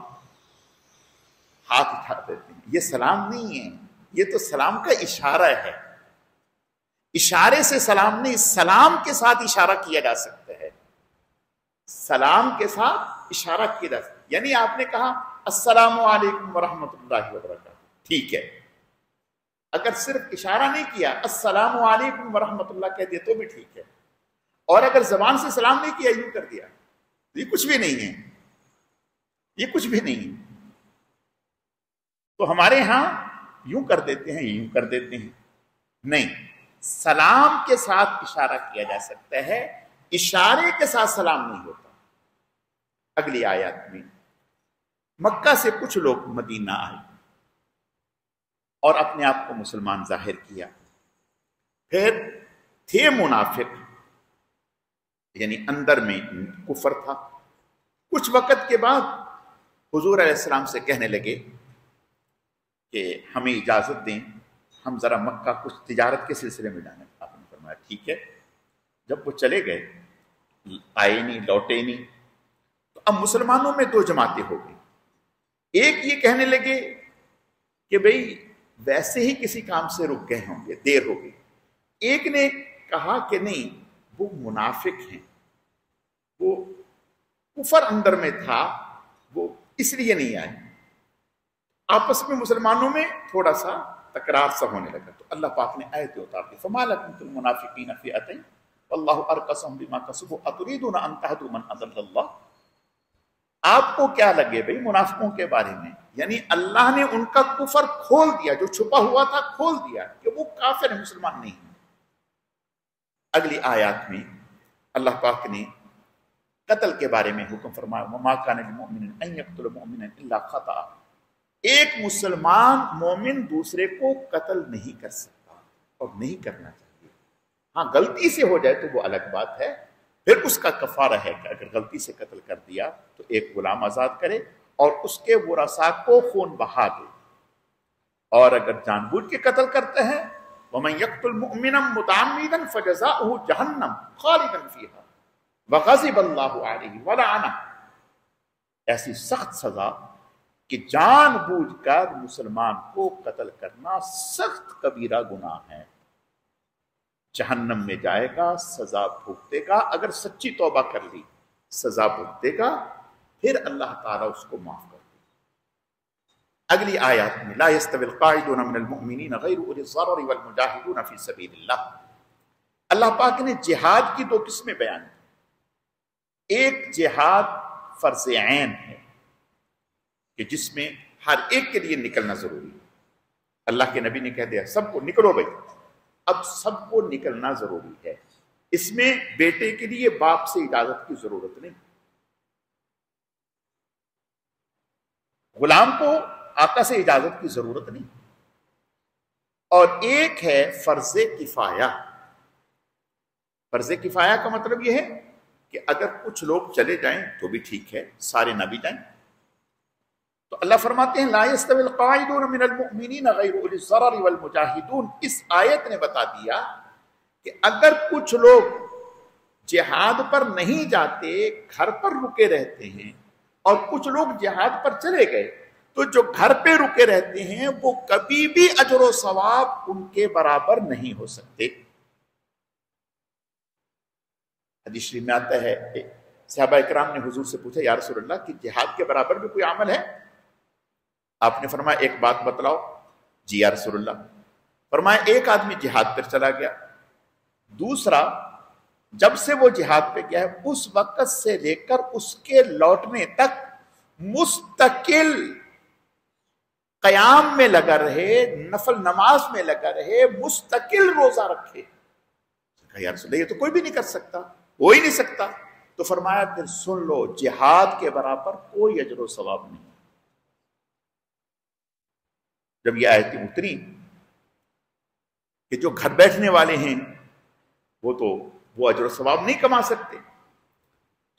Speaker 1: ہاتھ اٹھا دیتے ہیں، یہ سلام نہیں ہے، یہ تو سلام کا اشارہ ہے۔ اشارے سے سلام نہیں، سلام کے ساتھ اشارہ کیا جا سکتا ہے، سلام کے ساتھ اشارہ کیا جا سکتا ہے، یعنی آپ نے کہا السلام علیکم ورحمۃ اللہ وبرکاتہ، ٹھیک ہے، اگر صرف اشارہ نہیں کیا السلام علیکم ورحمۃ اللہ کہہ دیا تو بھی ٹھیک ہے، اور اگر زبان سے سلام نہیں کیا، یوں کر دیا، یہ کچھ بھی نہیں ہے، یہ کچھ بھی نہیں ہے۔ تو ہمارے ہاں یوں کر دیتے ہیں، یوں کر دیتے ہیں، نہیں، سلام کے ساتھ اشارہ کیا جا سکتا ہے، اشارے کے ساتھ سلام نہیں ہوتا۔ اگلی آیات میں مکہ سے کچھ لوگ مدینہ آئے اور اپنے آپ کو مسلمان ظاہر کیا، پھر تھے منافق، یعنی اندر میں کفر تھا۔ کچھ وقت کے بعد حضور علیہ السلام سے کہنے لگے کہ ہمیں اجازت دیں، ہم ذرا مکہ کچھ تجارت کے سلسلے میں جانے۔ آپ نے فرمایا ٹھیک ہے۔ جب وہ چلے گئے، آئے نہیں، لوٹے نہیں، تو اب مسلمانوں میں دو جماعتیں ہو گئی۔ ایک یہ کہنے لگے کہ بھئی ویسے ہی کسی کام سے رک گئے ہوں گے، دیر ہو گئی۔ ایک نے کہا کہ نہیں، وہ منافق ہیں، وہ کفر اندر میں تھا، وہ اس لیے نہیں آئے۔ آپس میں مسلمانوں میں تھوڑا سا تکرار سا ہونے لگا، تو اللہ پاک نے آیت اتار دی، فَمَا لَكُمْ فِي الْمُنَافِقِينَ فِئَتَيْنِ وَاللَّهُ أَرْكَسَهُمْ بِمَا كَسَبُوا أَتُرِيدُونَ أَن تَهْدُوا مَنْ أَضَلَّ اللَّهُ۔ آپ کو کیا لگے بھئی منافقوں کے بارے میں، یعنی اللہ نے ان کا کفر کھول دیا، جو چھپا ہوا تھا کھول دیا کہ وہ کافر ہیں، مسلمان نہیں ہیں۔ اگلی آیات میں اللہ پاک نے قتل کے بارے میں حکم فرمایا، وَمَا كَانَ لِمُؤْمِنٍ أَن يَقْتُلَ مُؤْمِنًا إِلَّا خَطَأً۔ ایک مسلمان مومن دوسرے کو قتل نہیں کر سکتا اور نہیں کرنا چاہیے۔ ہاں غلطی سے ہو جائے تو وہ الگ بات ہے، پھر اس کا کفارہ ہے کہ اگر غلطی سے قتل کر دیا تو ایک غلام آزاد کرے اور اس کے ورثاء کو خون بہا دے، اور اگر جان بوجھ کے قتل کرتے ہیں وَمَن يَقْتُلْ مُؤْمِنًا مُتَعَمِّدًا فَجَزَاؤُهُ جَهَنَّمُ خَالِدًا فِيهَا وَغَضِبَ اللَّهُ عَلَيْهِ وَلَعَنَهُ۔ ایسی سخت سزا کہ جان بوجھ کر مسلمان کو قتل کرنا سخت کبیرہ گناہ ہے، جہنم میں جائے گا، سزا بھگتے گا۔ اگر سچی توبہ کر لی سزا بھگتے گا، پھر اللہ تعالیٰ اس کو معاف کر دے۔ اگلی آیات میں لا يستوي القاعدون من المؤمنین غیر اولی الضرر والمجاہدون فی سبیل اللہ۔ اللہ پاک نے جہاد کی دو قسمیں بیان کی۔ ایک جہاد فرض عین ہے کہ جس میں ہر ایک کے لیے نکلنا ضروری ہے، اللہ کے نبی نے کہہ دیا سب کو نکلو بھائی، اب سب کو نکلنا ضروری ہے۔ اس میں بیٹے کے لیے باپ سے اجازت کی ضرورت نہیں، غلام کو آقا سے اجازت کی ضرورت نہیں۔ اور ایک ہے فرض کفایہ۔ فرض کفایہ کا مطلب یہ ہے کہ اگر کچھ لوگ چلے جائیں تو بھی ٹھیک ہے، سارے نہ بھی جائیں۔ تو اللہ فرماتے ہیں لا يستوي القاعدون من المؤمنین غیر اولی الضرر والمجاہدون۔ اس آیت نے بتا دیا کہ اگر کچھ لوگ جہاد پر نہیں جاتے، گھر پر رکے رہتے ہیں، اور کچھ لوگ جہاد پر چلے گئے، تو جو گھر پہ رکے رہتے ہیں وہ کبھی بھی اجر و ثواب ان کے برابر نہیں ہو سکتے۔ حدیث شریف میں آتا ہے صحابہ اکرام نے حضور سے پوچھا یا رسول اللہ کہ جہاد کے برابر بھی کوئی عمل ہے؟ آپ نے فرمایا ایک بات بتلاؤ۔ جی یا رسول اللہ۔ فرمایا ایک آدمی جہاد پر چلا گیا، دوسرا جب سے وہ جہاد پہ گیا ہے اس وقت سے لے کر اس کے لوٹنے تک مستقل قیام میں لگا رہے، نفل نماز میں لگا رہے، مستقل روزہ رکھے۔ کہا یا رسول اللہ یہ تو کوئی بھی نہیں کر سکتا، ہو ہی نہیں سکتا۔ تو فرمایا پھر سن لو، جہاد کے برابر کوئی اجر و ثواب نہیں۔ جب یہ آیتیں اتری کہ جو گھر بیٹھنے والے ہیں وہ اجر و ثواب نہیں کما سکتے،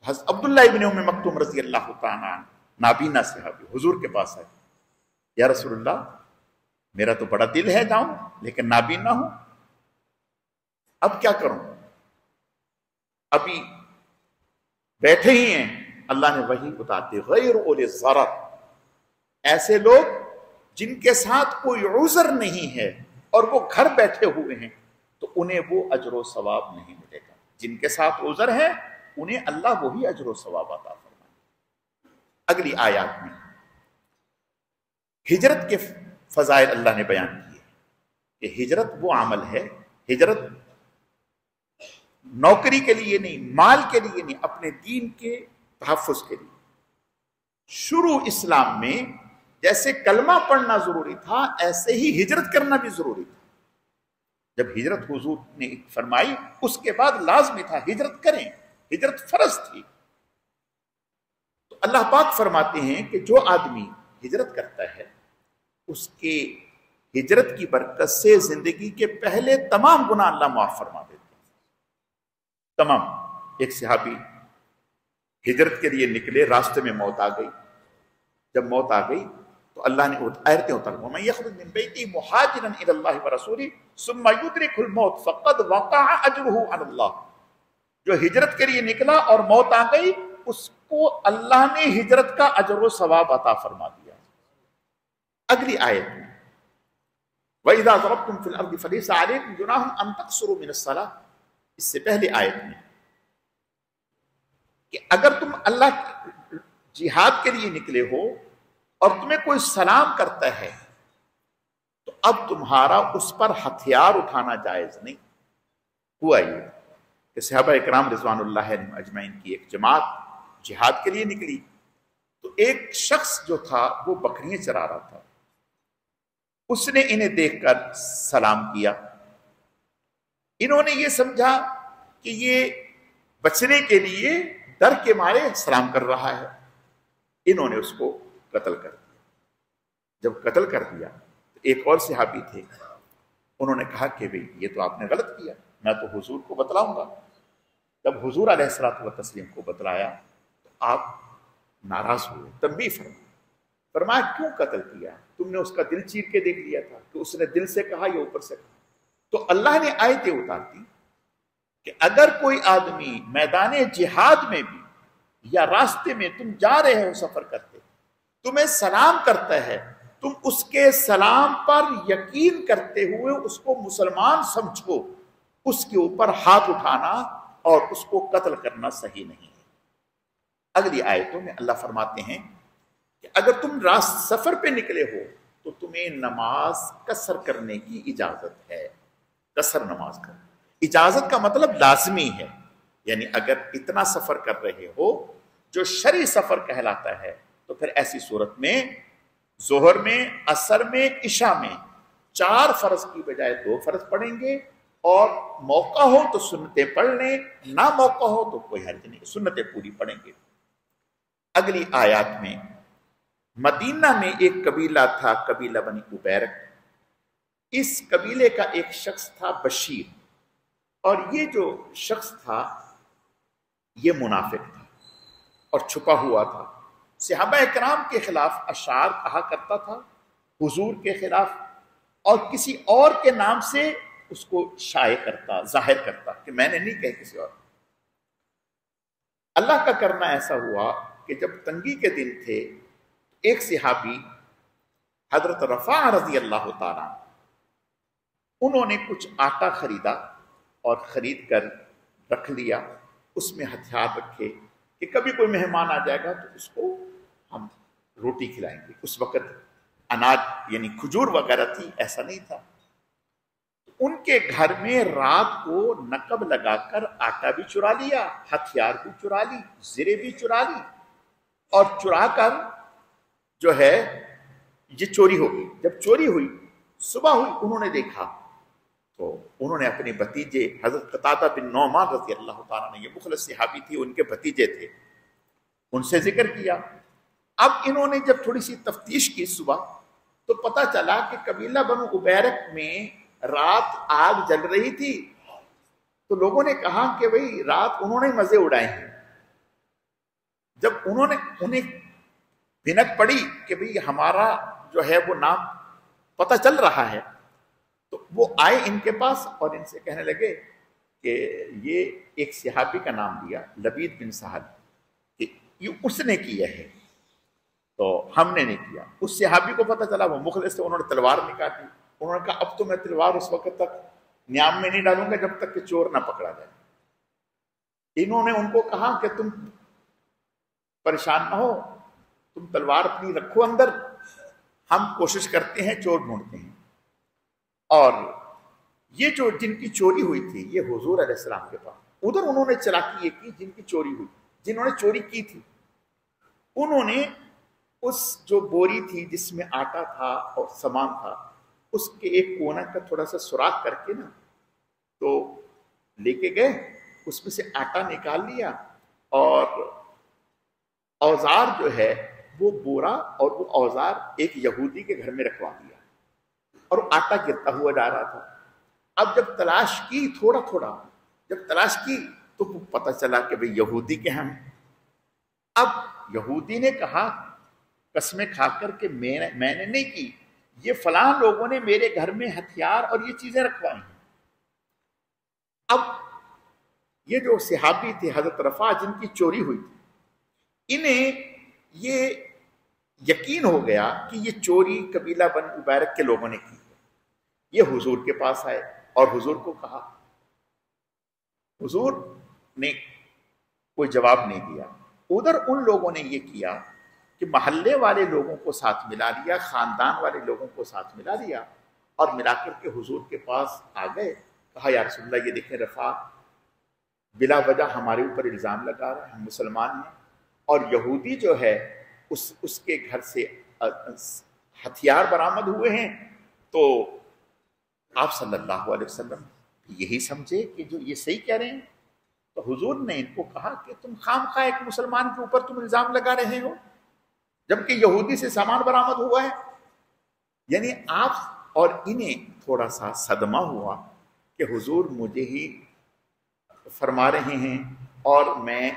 Speaker 1: حضرت عبداللہ ابن ام مکتوم رضی اللہ تعالیٰ عنہ نابینا صحابی حضور کے پاس آئے، یا رسول اللہ میرا تو بڑا دل ہے جاؤں لیکن نابینا ہوں، اب کیا کروں؟ ابھی بیٹھے ہی ہیں، اللہ نے وحی اتارتے غیر اولی الضرر، ایسے لوگ جن کے ساتھ کوئی عذر نہیں ہے اور وہ گھر بیٹھے ہوئے ہیں تو انہیں وہ اجر و ثواب نہیں ملے گا۔ جن کے ساتھ عذر ہے انہیں اللہ وہی اجر و ثواب عطا فرمائے۔ اگلی آیات میں ہجرت کے فضائل اللہ نے بیان کیے، کہ ہجرت وہ عمل ہے، ہجرت نوکری کے لیے نہیں، مال کے لیے نہیں، اپنے دین کے تحفظ کے لیے۔ شروع اسلام میں جیسے کلمہ پڑھنا ضروری تھا، ایسے ہی ہجرت کرنا بھی ضروری تھا۔ جب ہجرت حضور نے فرمائی اس کے بعد لازمی تھا ہجرت کریں، ہجرت فرض تھی۔ تو اللہ پاک فرماتے ہیں کہ جو آدمی ہجرت کرتا ہے اس کے ہجرت کی برکت سے زندگی کے پہلے تمام گناہ اللہ معاف فرما دیتے ہیں، تمام۔ ایک صحابی ہجرت کے لیے نکلے، راستے میں موت آ گئی۔ جب موت آ گئی تو اللہ نے آیتیں اتار، وَمَن يَخْرُجْ مِن بَيْتِهِ مُهَاجِرًا إِلَى اللَّهِ وَرَسُولِهِ ثُمَّ يُدْرِكْهُ الْمَوْتُ فَقَدْ وَقَعَ أَجْرُهُ عَلَى اللَّهِ، جو ہجرت کے لیے نکلا اور موت آ گئی، اس کو اللہ نے ہجرت کا اجر و ثواب عطا فرما دیا۔ اگلی آیت میں وَإِذَا ضَرَبْتُمْ فِي الْأَرْضِ فَلَيْسَ عَلَيْكُمْ جُنَاحٌ أَن تَقْصُرُوا مِنَ الصَّلَاةِ، اس سے پہلے آیت میں کہ اگر تم اللہ جہاد کے لیے نکلے ہو اور تمہیں کوئی سلام کرتا ہے تو اب تمہارا اس پر ہتھیار اٹھانا جائز نہیں۔ ہوا یہ کہ صحابہ اکرام رضوان اللہ اجمعین کی ایک جماعت جہاد کے لیے نکلی، تو ایک شخص جو تھا وہ بکریاں چرا رہا تھا، اس نے انہیں دیکھ کر سلام کیا۔ انہوں نے یہ سمجھا کہ یہ بچنے کے لیے ڈر کے مارے سلام کر رہا ہے، انہوں نے اس کو قتل کر دیا۔ جب قتل کر دیا تو ایک اور صحابی تھے، انہوں نے کہا کہ بھئی یہ تو آپ نے غلط کیا، میں تو حضور کو بتلاؤں گا۔ جب حضور علیہ الصلوۃ والتسلیم کو بتلایا تو آپ ناراض ہوئے، تنبیہ فرمایا کیوں قتل کیا؟ تم نے اس کا دل چیر کے دیکھ لیا تھا کہ اس نے دل سے کہا یا اوپر سے کہا؟ تو اللہ نے آیتیں اتار دی کہ اگر کوئی آدمی میدان جہاد میں بھی یا راستے میں تم جا رہے ہو سفر کرتے، تمہیں سلام کرتا ہے، تم اس کے سلام پر یقین کرتے ہوئے اس کو مسلمان سمجھو، اس کے اوپر ہاتھ اٹھانا اور اس کو قتل کرنا صحیح نہیں ہے۔ اگلی آیتوں میں اللہ فرماتے ہیں کہ اگر تم سفر پہ نکلے ہو تو تمہیں نماز قصر کرنے کی اجازت ہے۔ قصر نماز کا اجازت کا مطلب لازمی ہے، یعنی اگر اتنا سفر کر رہے ہو جو شرعی سفر کہلاتا ہے تو پھر ایسی صورت میں ظہر میں، عصر میں، عشاء میں 4 فرض کی بجائے 2 فرض پڑھیں گے، اور موقع ہو تو سنتیں پڑھ لیں، نہ موقع ہو تو کوئی حرج نہیں، سنتیں پوری پڑھیں گے۔ اگلی آیات میں مدینہ میں ایک قبیلہ تھا، قبیلہ بنی عبیرک۔ اس قبیلے کا ایک شخص تھا بشیر، اور یہ جو شخص تھا یہ منافق تھا اور چھپا ہوا تھا، صحابہ اکرام کے خلاف اشعار کہا کرتا تھا، حضور کے خلاف، اور کسی اور کے نام سے اس کو شائع کرتا، ظاہر کرتا کہ میں نے نہیں کہا کسی اور۔ اللہ کا کرنا ایسا ہوا کہ جب تنگی کے دن تھے، ایک صحابی حضرت رفاع رضی اللہ تعالیٰ، انہوں نے کچھ آٹا خریدا اور خرید کر رکھ لیا، اس میں ہتھیار رکھے کہ کبھی کوئی مہمان آ جائے گا تو اس کو ہم روٹی کھلائیں گے۔ اس وقت اناج یعنی کھجور وغیرہ تھی، ایسا نہیں تھا۔ ان کے گھر میں رات کو نقب لگا کر آٹا بھی چرا لیا، ہتھیار بھی چرا لی، زرے بھی چرا لی، اور چرا کر جو ہے یہ چوری ہو گئی۔ جب چوری ہوئی، صبح ہوئی، انہوں نے دیکھا تو انہوں نے اپنے بھتیجے حضرت قتادہ بن نعمان رضی اللہ تعالیٰ نے، یہ مخلص صحابی تھی، ان کے بھتیجے تھے، ان سے ذکر کیا۔ اب انہوں نے جب تھوڑی سی تفتیش کی صبح تو پتہ چلا کہ قبیلہ بنو عبیرک میں رات آگ جل رہی تھی، تو لوگوں نے کہا کہ بھئی رات انہوں نے مزے اڑائے ہیں۔ جب انہیں بھنک پڑی کہ بھئی ہمارا جو ہے وہ نام پتہ چل رہا ہے، تو وہ آئے ان کے پاس اور ان سے کہنے لگے کہ یہ ایک صحابی کا نام دیا، لبید بن سہل، کہ یہ اس نے کیا ہے، تو ہم نے نہیں کیا۔ اس صحابی کو پتہ چلا، وہ مخلص سے، انہوں نے تلوار نکالی، انہوں نے کہا اب تو میں تلوار اس وقت تک نیام میں نہیں ڈالوں گا جب تک کہ چور نہ پکڑا جائے۔ انہوں نے ان کو کہا کہ تم پریشان نہ ہو، تم تلوار اپنی رکھو اندر، ہم کوشش کرتے ہیں، چور ڈھونڈتے ہیں۔ اور یہ جو جن کی چوری ہوئی تھی یہ حضور علیہ السلام کے پاس، ادھر انہوں نے چلاکی یہ کی جن کی چوری ہوئی، جنہوں نے چوری کی تھی انہوں نے اس جو بوری تھی جس میں آٹا تھا اور سامان تھا اس کے ایک کونا کا تھوڑا سا سوراخ کر کے نا تو لے کے گئے، اس میں سے آٹا نکال لیا اور اوزار جو ہے وہ بورا اور وہ اوزار ایک یہودی کے گھر میں رکھوا دیا اور آٹا گرتا ہوا جا رہا تھا۔ اب جب تلاش کی تھوڑا تھوڑا جب تلاش کی تو پتہ چلا کہ بھئی یہودی کے ہم، اب یہودی نے کہا قسمیں کھا کر کہ میں نے نہیں کی، یہ فلاں لوگوں نے میرے گھر میں ہتھیار اور یہ چیزیں رکھوائی ہیں۔ اب یہ جو صحابی تھے حضرت رفاع جن کی چوری ہوئی تھی، انہیں یہ یقین ہو گیا کہ یہ چوری قبیلہ بن مبارک کے لوگوں نے کی ہے۔ یہ حضور کے پاس آئے اور حضور کو کہا، حضور نے کوئی جواب نہیں دیا۔ ادھر ان لوگوں نے یہ کیا کہ محلے والے لوگوں کو ساتھ ملا لیا، خاندان والے لوگوں کو ساتھ ملا لیا اور ملا کر کے حضور کے پاس آ گئے، کہا یا رسول اللہ یہ دیکھیں رفاع بلا وجہ ہمارے اوپر الزام لگا رہے ہیں، ہم مسلمان ہیں اور یہودی جو ہے اس کے گھر سے ہتھیار برآمد ہوئے ہیں، تو آپ صلی اللہ علیہ وسلم یہی سمجھے کہ جو یہ صحیح کہہ رہے ہیں۔ تو حضور نے ان کو کہا کہ تم خام خواہ ایک مسلمان کے اوپر تم الزام لگا رہے ہو جبکہ یہودی سے سامان برآمد ہوا ہے۔ یعنی آپ اور انہیں تھوڑا سا صدمہ ہوا کہ حضور مجھے ہی فرما رہے ہیں اور میں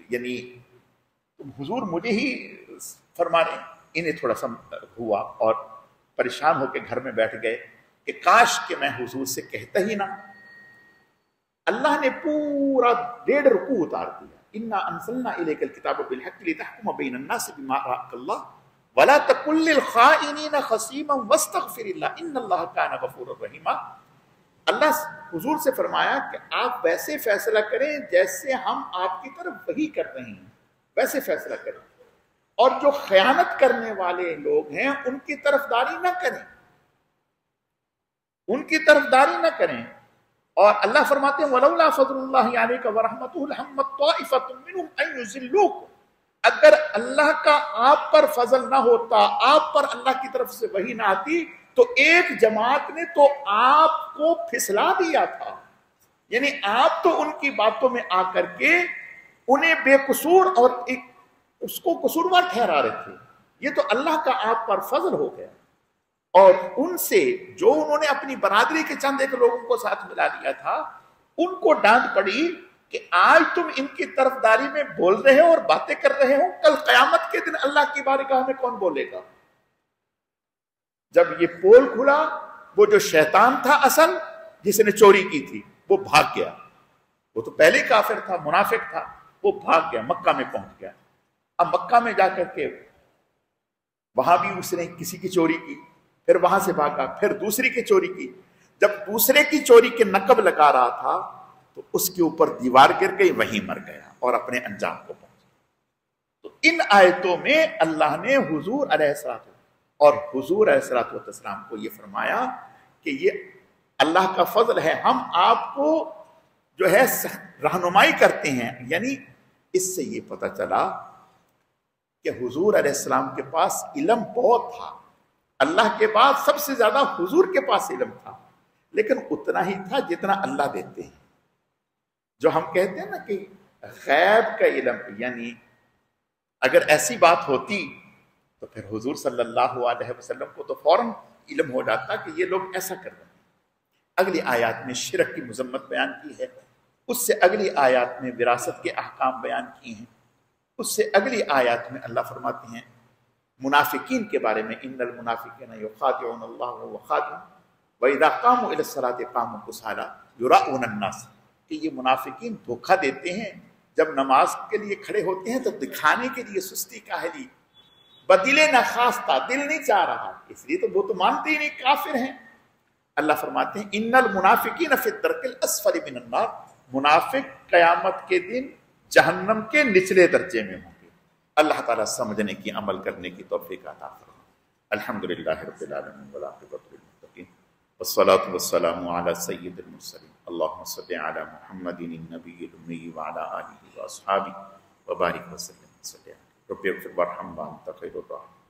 Speaker 1: یعنی حضور مجھے ہی فرما رہے ہیں۔ انہیں تھوڑا سا ہوا اور پریشان ہو کے گھر میں بیٹھ گئے کہ کاش کہ میں حضور سے کہتا ہی نہ۔ اللہ نے پورا 1.5 رکوع اتار دیا، انا انزلنا الیک الکتاب بالحق لتحکم بین الناس بما اراک اللہ ولا تکن للخائنین خصیما واستغفر اللہ ان اللہ کان غفورا رحیما۔ اللہ حضور سے فرمایا کہ آپ ویسے فیصلہ کریں جیسے ہم آپ کی طرف وحی کر رہے ہیں، ویسے فیصلہ کریں، اور جو خیانت کرنے والے لوگ ہیں ان کی طرفداری نہ کریں، ان کی طرفداری نہ کریں۔ اور اللہ فرماتے ہیں وَلَوْلَا فَضْلُ اللَّهِ عَلَيْكَ وَرَحْمَتُهُ لَهَمَّتْ طَائِفَةٌ مِّنْهُمْ أَن يُضِلُّوكَ، اگر اللہ کا آپ پر فضل نہ ہوتا، آپ پر اللہ کی طرف سے وحی نہ آتی تو ایک جماعت نے تو آپ کو پھسلا دیا تھا۔ یعنی آپ تو ان کی باتوں میں آ کر کے انہیں بے قصور اور اس کو قصوروار ٹھہرا رہے تھے۔ یہ تو اللہ کا آپ پر فضل ہو گیا۔ اور ان سے جو انہوں نے اپنی برادری کے چند ایک لوگوں کو ساتھ ملا لیا تھا ان کو ڈانٹ پڑی کہ آج تم ان کی طرفداری میں بول رہے ہو اور باتیں کر رہے ہو، کل قیامت کے دن اللہ کی بارگاہ میں کون بولے گا؟ جب یہ پول کھلا وہ جو شیطان تھا اصل جس نے چوری کی تھی وہ بھاگ گیا، وہ تو پہلے کافر تھا، منافق تھا، وہ بھاگ گیا، مکہ میں پہنچ گیا۔ اب مکہ میں جا کر کے وہاں بھی اس نے کسی کی چوری کی، پھر وہاں سے بھاگا، پھر دوسری کی چوری کی۔ جب دوسرے کی چوری کے نقب لگا رہا تھا تو اس کے اوپر دیوار گر گئی، وہیں مر گیا اور اپنے انجام کو پہنچا۔ تو ان آیتوں میں اللہ نے حضور علیہ السلام اور حضور علیہ السلام کو یہ فرمایا کہ یہ اللہ کا فضل ہے، ہم آپ کو جو ہے رہنمائی کرتے ہیں۔ یعنی اس سے یہ پتہ چلا کہ حضور علیہ السلام کے پاس علم بہت تھا، اللہ کے بعد سب سے زیادہ حضور کے پاس علم تھا، لیکن اتنا ہی تھا جتنا اللہ دیتے ہیں۔ جو ہم کہتے ہیں نا کہ غیب کا علم، یعنی اگر ایسی بات ہوتی تو پھر حضور صلی اللہ علیہ وسلم کو تو فوراً علم ہو جاتا کہ یہ لوگ ایسا کر رہے ہیں۔ اگلی آیات میں شرک کی مذمت بیان کی ہے، اس سے اگلی آیات میں وراثت کے احکام بیان کیے ہیں، اس سے اگلی آیات میں اللہ فرماتے ہیں منافقین کے بارے میں ان المنافقین یخادعون اللہ وهو خادعهم واذا قاموا الى الصلاة قاموا كسالى يراؤون الناس، کہ یہ منافقین دھوکہ دیتے ہیں، جب نماز کے لیے کھڑے ہوتے ہیں تو دکھانے کے لیے سستی کاہلی، بدل نخواستہ، دل نہیں چاہ رہا، اس لیے تو وہ تو مانتے ہی نہیں، کافر ہیں۔ اللہ فرماتے ہیں ان المنافقین فی الدرک الاسفل من النار، منافق قیامت کے دن جہنم کے نچلے درجے میں ہوں گے۔ اللہ تعالیٰ سمجھنے کی، عمل کرنے کی توفیق عطا فرمائے۔ الحمدللہ رب العالمین والعاقبۃ للمتقین۔ والصلاة والسلام على سید المرسلین اللہم صلی علی محمد النبی الامی وعلی آلہ واصحابہ وبارک وسلم صلی علیہ رب اغفر وارحم وانت خیر الراحمین۔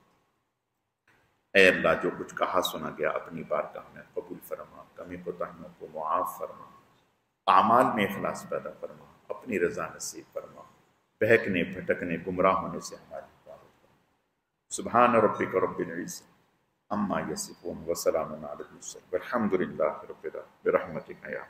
Speaker 1: اے اللہ جو کچھ کہا سنا گیا اپنی بارگاہ میں قبول فرما، کمی کوتاہیوں کو معاف فرما، اعمال میں اخلاص پیدا فرما، اپنی رضا نصیب فرما، بہکنے بھٹکنے گمراہ ہونے سے ہماری حفاظت فرما۔ سبحان ربک رب العزة عما یصفون وسلام علی المرسلین والحمد للہ رب العالمین برحمتک یا